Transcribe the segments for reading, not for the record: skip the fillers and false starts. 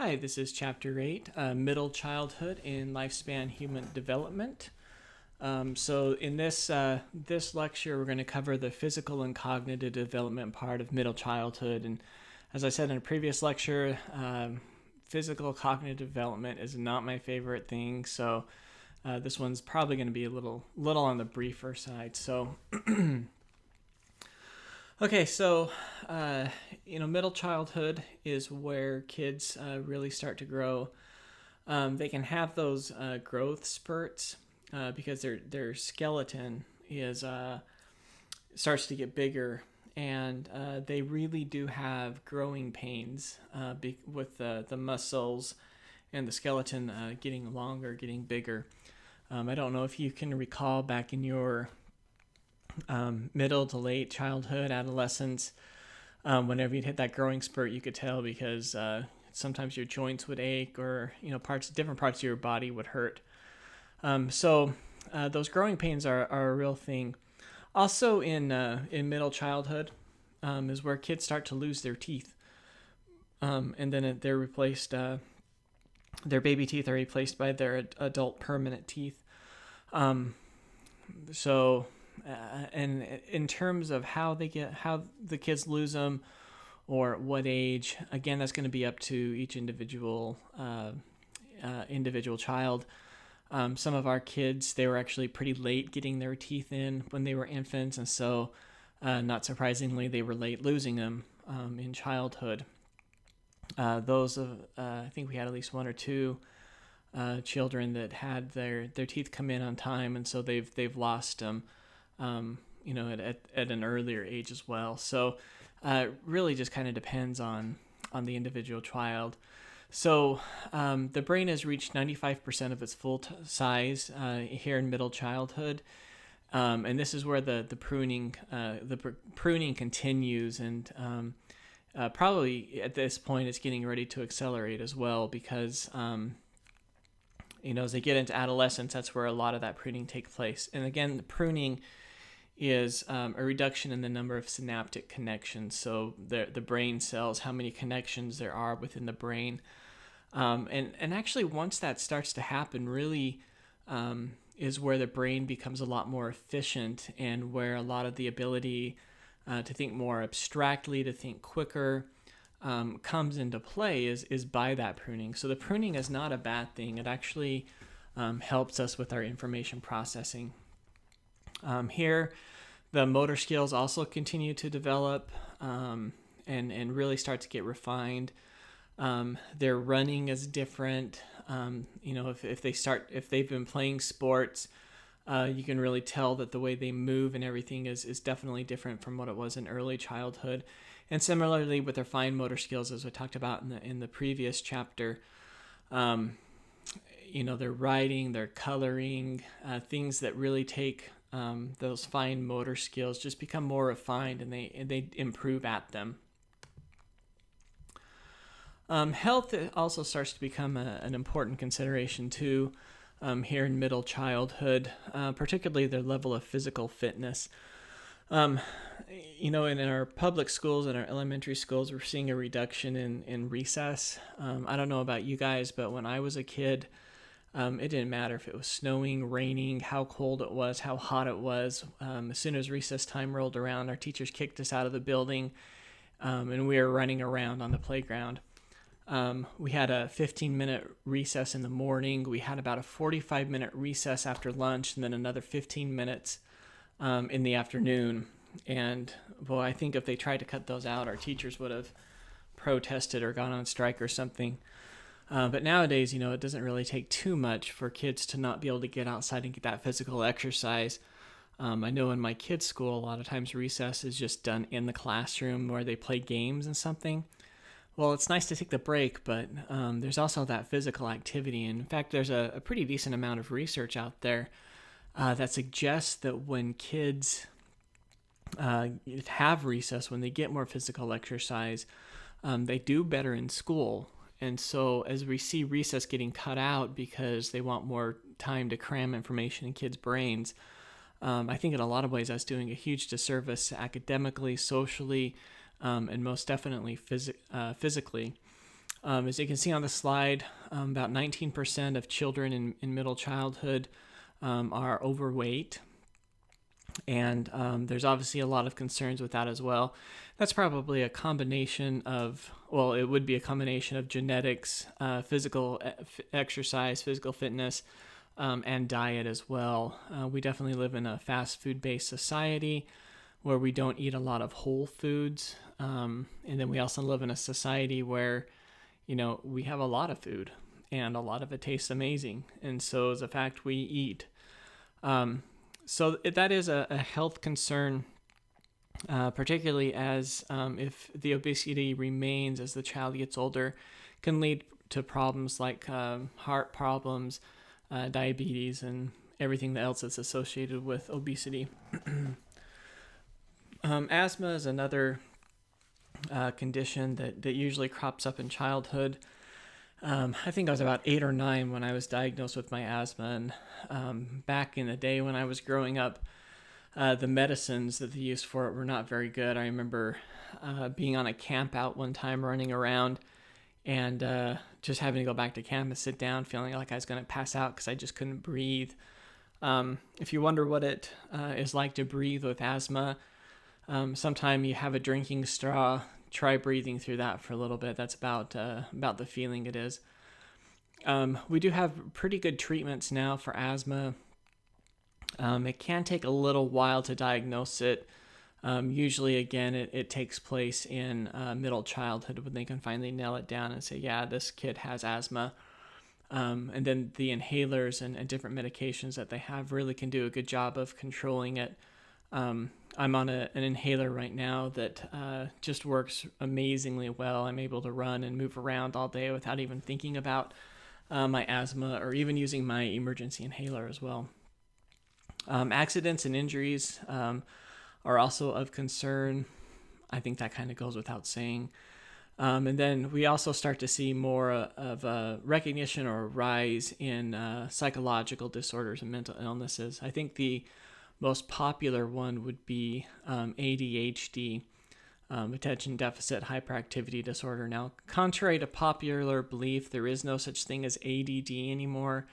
Hi, this is Chapter 8, Middle Childhood in Lifespan Human Development. So in this lecture, we're going to cover the physical and cognitive development part of middle childhood. And as I said in a previous lecture, physical cognitive development is not my favorite thing. So this one's probably going to be a little on the briefer side. So okay, so middle childhood is where kids really start to grow. They can have those growth spurts because their skeleton is starts to get bigger, and they really do have growing pains with the muscles and the skeleton getting longer, getting bigger. I don't know if you can recall back in your middle to late childhood, adolescence, whenever you'd hit that growing spurt, you could tell because sometimes your joints would ache, or different parts of your body would hurt. So those growing pains are a real thing. Also, in middle childhood is where kids start to lose their teeth, and then they're replaced. Their baby teeth are replaced by their adult permanent teeth. And in terms of how the kids lose them, or what age, again, that's going to be up to each individual child. Some of our kids, they were actually pretty late getting their teeth in when they were infants, and so not surprisingly, they were late losing them in childhood. I think we had at least one or two children that had their teeth come in on time, and so they've lost them. At an earlier age as well. So really just kind of depends on the individual child. So the brain has reached 95% of its full size here in middle childhood. And this is where the pruning continues, and probably at this point it's getting ready to accelerate as well, because as they get into adolescence, that's where a lot of that pruning takes place. And again, the pruning is a reduction in the number of synaptic connections. So the brain cells, how many connections there are within the brain. And actually, once that starts to happen, really is where the brain becomes a lot more efficient, and where a lot of the ability to think more abstractly, to think quicker, comes into play is by that pruning. So the pruning is not a bad thing. It actually helps us with our information processing. Here, the motor skills also continue to develop and really start to get refined. Their running is different. If they've been playing sports, you can really tell that the way they move and everything is definitely different from what it was in early childhood. And similarly with their fine motor skills, as we talked about in the previous chapter, their writing, their coloring, things that really take those fine motor skills just become more refined, and they improve at them. Health also starts to become an important consideration too here in middle childhood, particularly their level of physical fitness. In our public schools and our elementary schools, we're seeing a reduction in recess. I don't know about you guys, but when I was a kid, it didn't matter if it was snowing, raining, how cold it was, how hot it was. As soon as recess time rolled around, our teachers kicked us out of the building, and we were running around on the playground. We had a 15-minute recess in the morning. We had about a 45-minute recess after lunch, and then another 15 minutes in the afternoon. And boy, I think if they tried to cut those out, our teachers would have protested or gone on strike or something. But nowadays, it doesn't really take too much for kids to not be able to get outside and get that physical exercise. I know in my kids' school, a lot of times recess is just done in the classroom where they play games and something. Well, it's nice to take the break, but there's also that physical activity. And in fact, there's a pretty decent amount of research out there that suggests that when kids have recess, when they get more physical exercise, they do better in school. And so as we see recess getting cut out because they want more time to cram information in kids' brains, I think in a lot of ways that's doing a huge disservice academically, socially, and most definitely physically. As you can see on the slide, about 19% of children in middle childhood are overweight. And there's obviously a lot of concerns with that as well. That's probably a combination of, well, it would be a combination of genetics, physical exercise, physical fitness, and diet as well. We definitely live in a fast food based society where we don't eat a lot of whole foods. And then we also live in a society where, we have a lot of food and a lot of it tastes amazing. And so as a fact, we eat. So that is a health concern, particularly as if the obesity remains as the child gets older, can lead to problems like heart problems, diabetes, and everything else that's associated with obesity. Asthma is another condition that usually crops up in childhood. I think I was about 8 or 9 when I was diagnosed with my asthma. And back in the day when I was growing up, the medicines that they used for it were not very good. I remember being on a camp out one time running around and just having to go back to camp and sit down feeling like I was going to pass out because I just couldn't breathe. If you wonder what it is like to breathe with asthma, sometime you have a drinking straw, try breathing through that for a little bit. That's about the feeling it is. We do have pretty good treatments now for asthma. It can take a little while to diagnose it. Usually, again, it takes place in middle childhood when they can finally nail it down and say, yeah, this kid has asthma. And then the inhalers and different medications that they have really can do a good job of controlling it. I'm on an inhaler right now that just works amazingly well. I'm able to run and move around all day without even thinking about my asthma or even using my emergency inhaler as well. Accidents and injuries are also of concern. I think that kind of goes without saying. And then we also start to see more of a recognition or a rise in psychological disorders and mental illnesses. I think the most popular one would be ADHD, attention deficit hyperactivity disorder. Now, contrary to popular belief, there is no such thing as ADD anymore.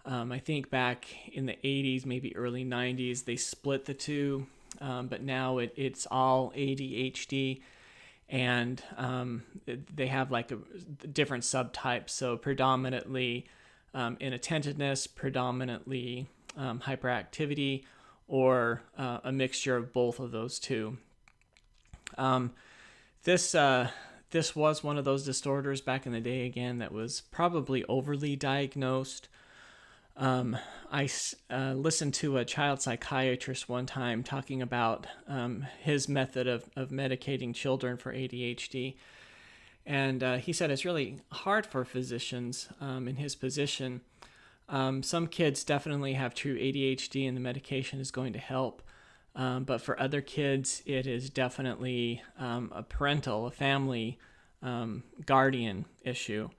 I think back in the 80s, maybe early 90s, they split the two, but now it's all ADHD, and they have like different subtypes. So predominantly inattentiveness, predominantly hyperactivity, or a mixture of both of those two. This was one of those disorders back in the day, again, that was probably overly diagnosed. I listened to a child psychiatrist one time talking about his method of medicating children for ADHD. And he said it's really hard for physicians in his position. Some kids definitely have true ADHD and the medication is going to help. But for other kids, it is definitely a family guardian issue.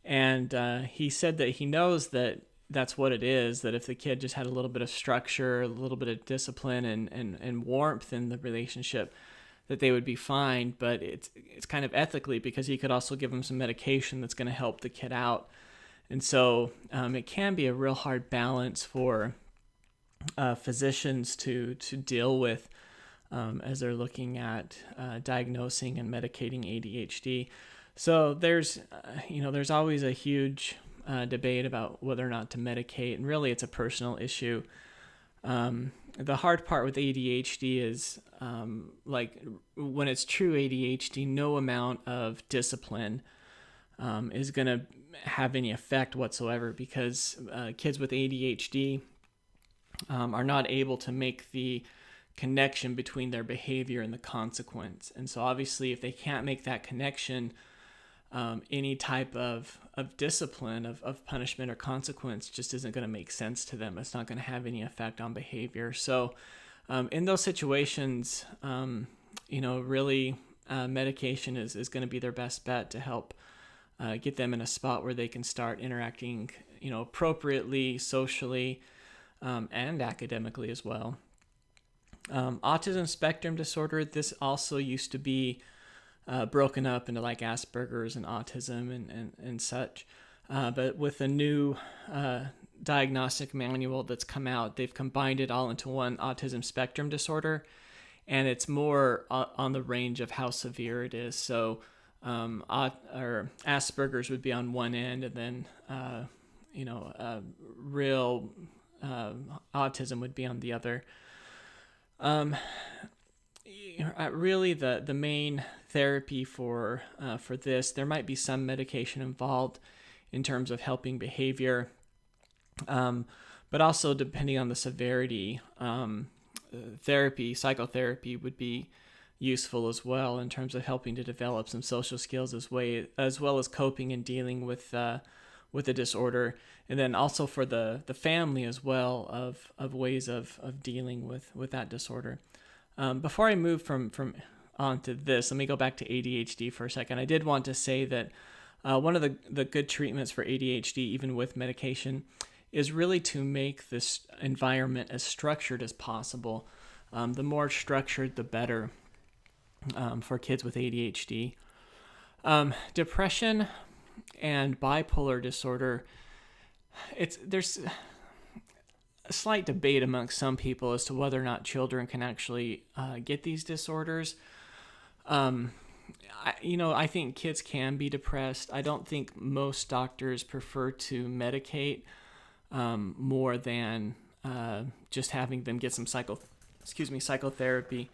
And he said that he knows that that's what it is, that if the kid just had a little bit of structure, a little bit of discipline and warmth in the relationship, that they would be fine. But it's kind of ethically, because he could also give them some medication that's going to help the kid out. And so it can be a real hard balance for physicians to deal with as they're looking at diagnosing and medicating ADHD. So there's always a huge debate about whether or not to medicate, and really it's a personal issue. The hard part with ADHD is like when it's true ADHD, no amount of discipline is going to have any effect whatsoever, because kids with ADHD are not able to make the connection between their behavior and the consequence. And so obviously if they can't make that connection, any type of discipline, of punishment or consequence just isn't going to make sense to them. It's not going to have any effect on behavior. So in those situations, really medication is going to be their best bet to help get them in a spot where they can start interacting, appropriately, socially, and academically as well. Autism spectrum disorder, this also used to be broken up into like Asperger's and autism and such. But with a new diagnostic manual that's come out, they've combined it all into one autism spectrum disorder, and it's more on the range of how severe it is. So, or Asperger's would be on one end, and then real autism would be on the other. Really, the main therapy for this, there might be some medication involved in terms of helping behavior, but also depending on the severity, psychotherapy would be useful as well in terms of helping to develop some social skills as well as coping and dealing with the disorder, and then also for the family as well of ways of dealing with that disorder. Before I move from on to this, let me go back to ADHD for a second. I did want to say that one of the good treatments for ADHD, even with medication, is really to make this environment as structured as possible. The more structured, the better for kids with ADHD. Depression and bipolar disorder, there's a slight debate amongst some people as to whether or not children can actually get these disorders. I think kids can be depressed. I don't think most doctors prefer to medicate more than just having them get some psychotherapy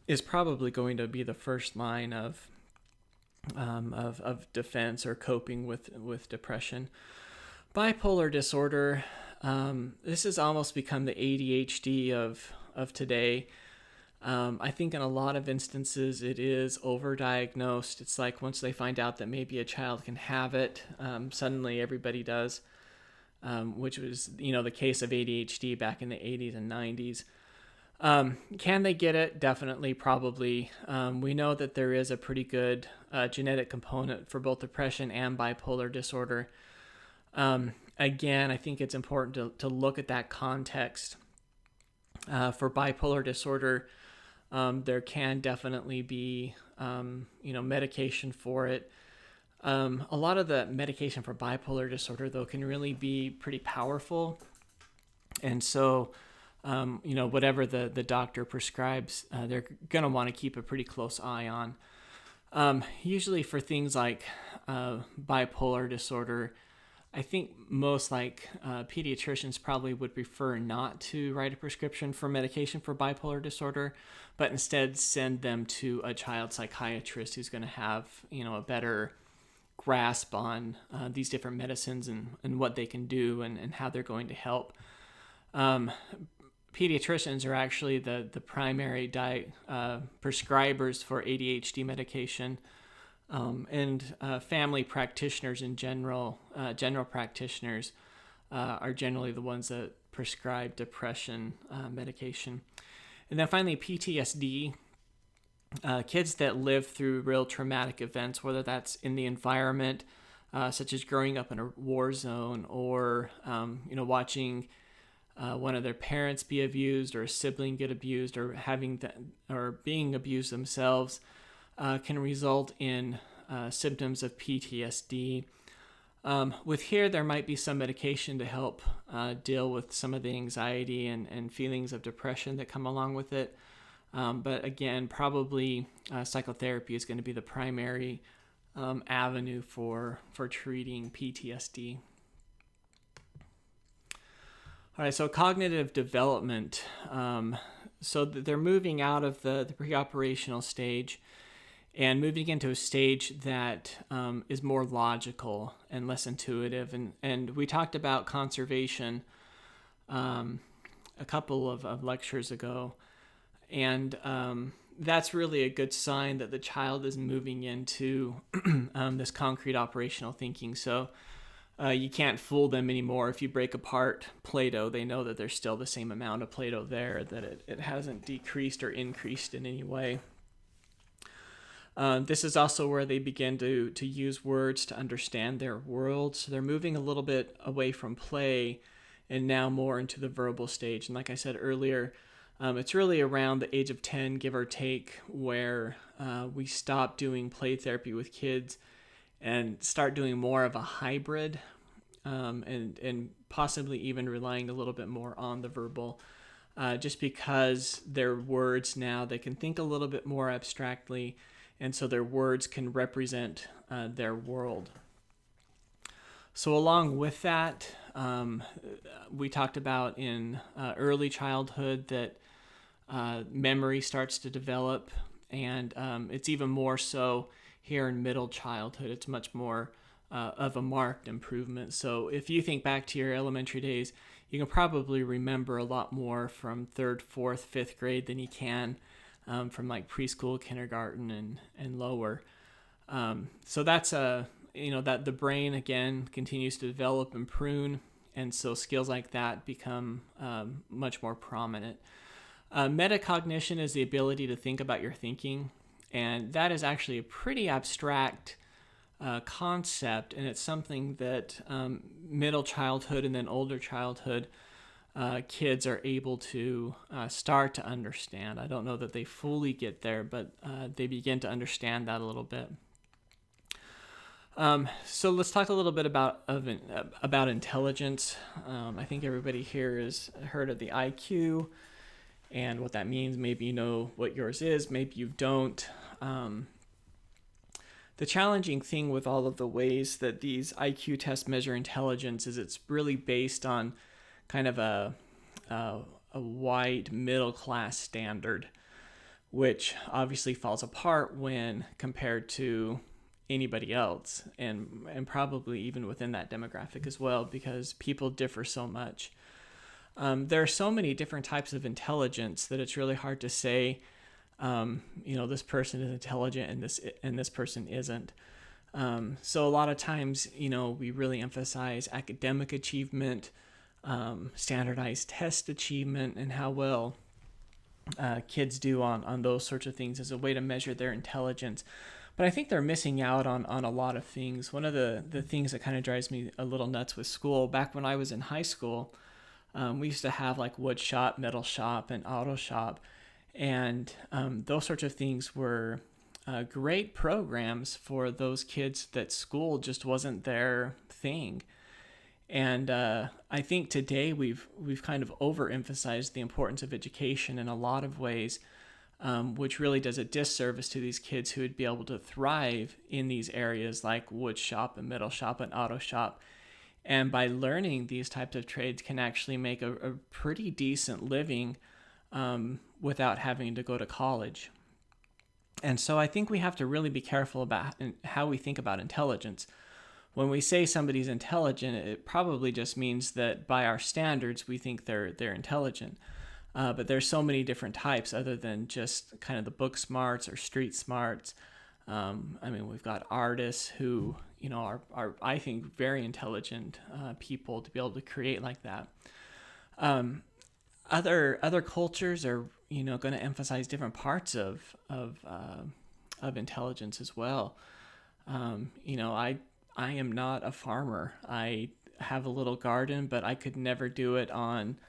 is probably going to be the first line of defense or coping with depression. Bipolar disorder, this has almost become the ADHD of today. I think in a lot of instances it is overdiagnosed. It's like once they find out that maybe a child can have it, suddenly everybody does, which was the case of ADHD back in the 80s and 90s. Can they get it? Definitely, probably. We know that there is a pretty good genetic component for both depression and bipolar disorder. Again, I think it's important to look at that context. For bipolar disorder, there can definitely be, medication for it. A lot of the medication for bipolar disorder, though, can really be pretty powerful. And so, whatever the doctor prescribes, they're going to want to keep a pretty close eye on. Usually for things like bipolar disorder, I think most pediatricians probably would prefer not to write a prescription for medication for bipolar disorder, but instead send them to a child psychiatrist who's going to have, a better grasp on these different medicines and what they can do and how they're going to help. Pediatricians are actually the primary prescribers for ADHD medication. And family practitioners in general practitioners are generally the ones that prescribe depression medication. And then finally, PTSD, kids that live through real traumatic events, whether that's in the environment, such as growing up in a war zone or, watching one of their parents be abused or a sibling get abused or being abused themselves, can result in symptoms of PTSD. With here, there might be some medication to help deal with some of the anxiety and feelings of depression that come along with it. But again, probably psychotherapy is going to be the primary avenue for treating PTSD. All right, so cognitive development. So they're moving out of the preoperational stage and moving into a stage that is more logical and less intuitive. And we talked about conservation a couple of lectures ago. And that's really a good sign that the child is moving into this concrete operational thinking. So you can't fool them anymore. If you break apart Play-Doh, they know that there's still the same amount of Play-Doh there, that it hasn't decreased or increased in any way. This is also where they begin to use words to understand their world. So they're moving a little bit away from play and now more into the verbal stage. And like I said earlier, It's really around the age of 10, give or take, where we stop doing play therapy with kids and start doing more of a hybrid, and possibly even relying a little bit more on the verbal, just because their words now, they can think a little bit more abstractly, and so their words can represent their world. So along with that, we talked about in early childhood that memory starts to develop, and it's even more so here in middle childhood. It's much more of a marked improvement. So if you think back to your elementary days, you can probably remember a lot more from 3rd, 4th, 5th grade than you can from like preschool, kindergarten, and lower. So that's that the brain again continues to develop and prune, and so skills like that become much more prominent. Metacognition is the ability to think about your thinking, and that is actually a pretty abstract concept, and it's something that middle childhood and then older childhood kids are able to start to understand. I don't know that they fully get there, but they begin to understand that a little bit. So let's talk a little bit about intelligence. I think everybody here has heard of the IQ and what that means. Maybe you know what yours is, maybe you don't. The challenging thing with all of the ways that these IQ tests measure intelligence is it's really based on kind of a white middle class standard, which obviously falls apart when compared to anybody else, and probably even within that demographic as well, because people differ so much. There are so many different types of intelligence that it's really hard to say, this person is intelligent and this person isn't. So a lot of times, we really emphasize academic achievement, standardized test achievement, and how well kids do on those sorts of things as a way to measure their intelligence. But I think they're missing out on a lot of things. One of the things that kind of drives me a little nuts with school, back when I was in high school, we used to have like wood shop, metal shop, and auto shop. And those sorts of things were great programs for those kids that school just wasn't their thing. And I think today we've kind of overemphasized the importance of education in a lot of ways, which really does a disservice to these kids who would be able to thrive in these areas like wood shop and metal shop and auto shop. And by learning these types of trades can actually make a pretty decent living without having to go to college. And so I think we have to really be careful about how we think about intelligence. When we say somebody's intelligent, it probably just means that by our standards, we think they're intelligent. But there's so many different types other than just kind of the book smarts or street smarts. We've got artists who, are I think, very intelligent people to be able to create like that. Other cultures are, going to emphasize different parts of intelligence as well. I am not a farmer. I have a little garden, but I could never do it on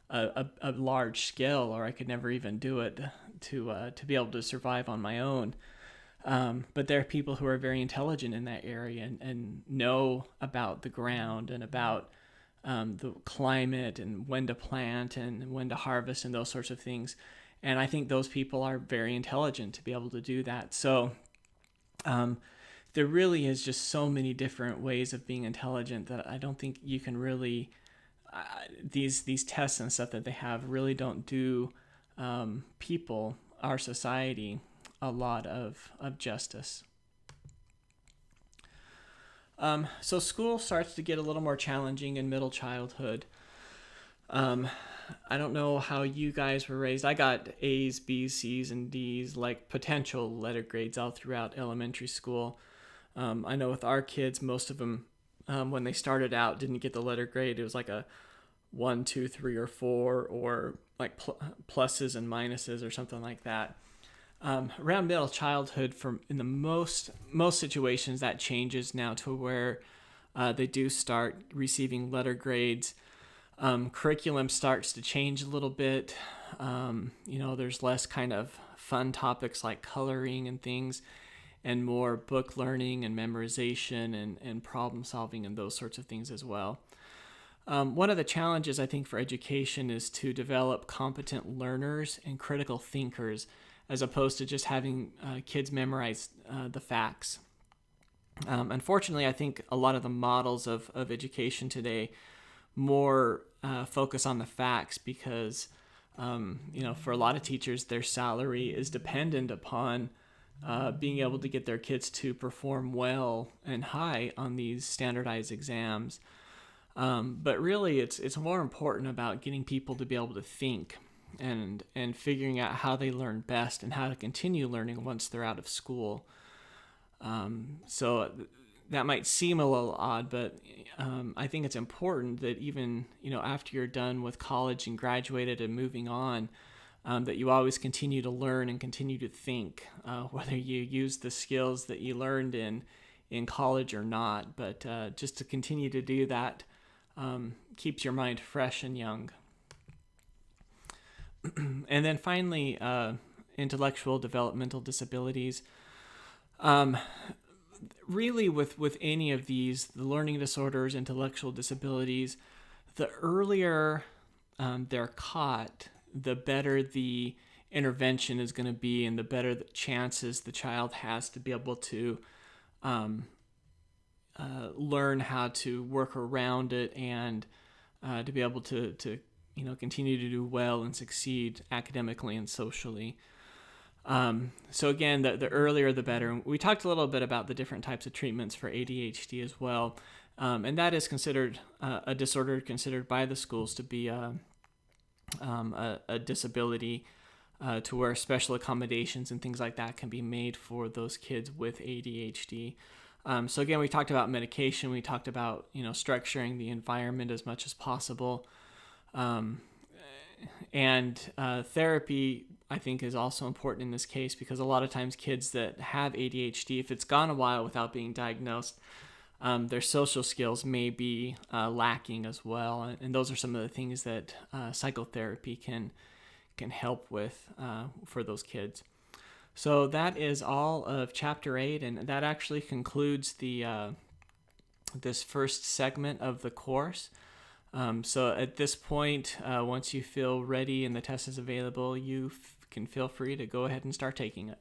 a large scale, or I could never even do it to be able to survive on my own. But there are people who are very intelligent in that area and know about the ground and about the climate and when to plant and when to harvest and those sorts of things. And I think those people are very intelligent to be able to do that. So there really is just so many different ways of being intelligent that I don't think you can really, these tests and stuff that they have really don't do people, our society, a lot of justice. So school starts to get a little more challenging in middle childhood. I don't know how you guys were raised. I got A's, B's, C's, and D's, like potential letter grades all throughout elementary school. I know with our kids, most of them, when they started out, didn't get the letter grade. It was like a 1, 2, 3, or 4, or like pluses and minuses or something like that. Around middle childhood, in the most situations, that changes now to where they do start receiving letter grades. Curriculum starts to change a little bit. There's less kind of fun topics like coloring and things, and more book learning and memorization and problem solving and those sorts of things as well. One of the challenges, I think, for education is to develop competent learners and critical thinkers, as opposed to just having kids memorize the facts. Unfortunately, I think a lot of the models of education today more focus on the facts because, for a lot of teachers, their salary is dependent upon being able to get their kids to perform well and high on these standardized exams. But really, it's more important about getting people to be able to think and figuring out how they learn best and how to continue learning once they're out of school. So that might seem a little odd, but I think it's important that even after you're done with college and graduated and moving on, that you always continue to learn and continue to think, whether you use the skills that you learned in college or not. But just to continue to do that keeps your mind fresh and young. And then finally, intellectual developmental disabilities. Really, with any of these, the learning disorders, intellectual disabilities, the earlier they're caught, the better the intervention is going to be, and the better the chances the child has to be able to learn how to work around it and to be able to continue to do well and succeed academically and socially. So again, the earlier the better. We talked a little bit about the different types of treatments for ADHD as well, and that is considered a disorder considered by the schools to be a disability, to where special accommodations and things like that can be made for those kids with ADHD. So again, we talked about medication. We talked about structuring the environment as much as possible. And therapy, I think, is also important in this case, because a lot of times kids that have ADHD, if it's gone a while without being diagnosed, their social skills may be lacking as well. And those are some of the things that psychotherapy can help with for those kids. So that is all of Chapter 8, and that actually concludes this first segment of the course. So at this point, once you feel ready and the test is available, you can feel free to go ahead and start taking it.